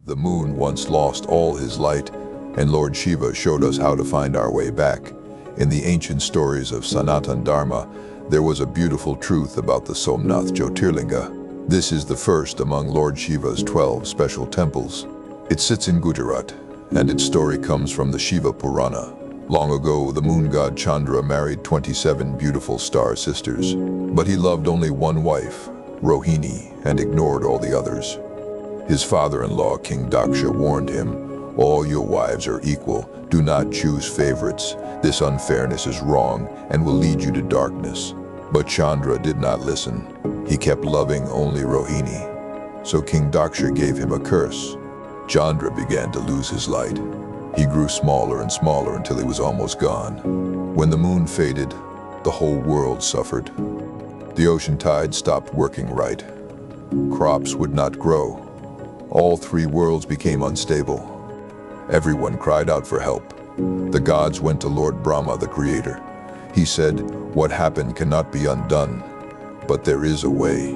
The moon once lost all his light, and Lord Shiva showed us how to find our way back. In the ancient stories of Sanatan Dharma, there was a beautiful truth about the Somnath Jyotirlinga. This is the first among Lord Shiva's 12 special temples. It sits in Gujarat, and its story comes from the Shiva Purana. Long ago, the moon god Chandra married 27 beautiful star sisters, but he loved only one wife, Rohini, and ignored all the others. His father-in-law, King Daksha, warned him, "All your wives are equal. Do not choose favorites. This unfairness is wrong and will lead you to darkness." But Chandra did not listen. He kept loving only Rohini. So King Daksha gave him a curse. Chandra began to lose his light. He grew smaller and smaller until he was almost gone. When the moon faded, the whole world suffered. The ocean tide stopped working right. Crops would not grow. All three worlds became unstable. Everyone cried out for help. The gods went to Lord Brahma, the creator. He said, "What happened cannot be undone, but there is a way.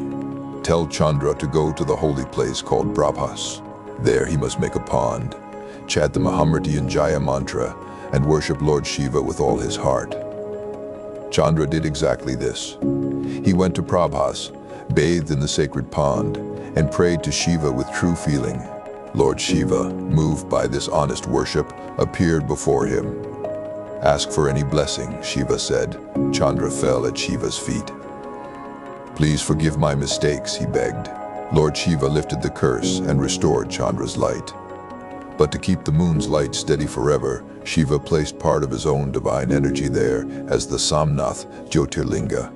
Tell Chandra to go to the holy place called Prabhas. There he must make a pond, chant the Mahamriti Jaya mantra, and worship Lord Shiva with all his heart." Chandra did exactly this. He went to Prabhas, bathed in the sacred pond, and prayed to Shiva with true feeling. Lord Shiva, moved by this honest worship, appeared before him. "Ask for any blessing," Shiva said. Chandra fell at Shiva's feet. "Please forgive my mistakes," he begged. Lord Shiva lifted the curse and restored Chandra's light. But to keep the moon's light steady forever, Shiva placed part of his own divine energy there as the Somnath Jyotirlinga.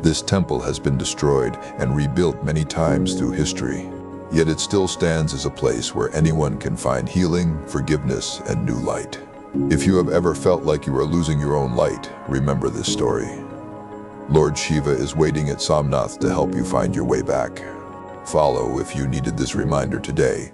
This temple has been destroyed and rebuilt many times through history, yet it still stands as a place where anyone can find healing, forgiveness, and new light. If you have ever felt like you are losing your own light, remember this story. Lord Shiva is waiting at Somnath to help you find your way back. Follow if you needed this reminder today.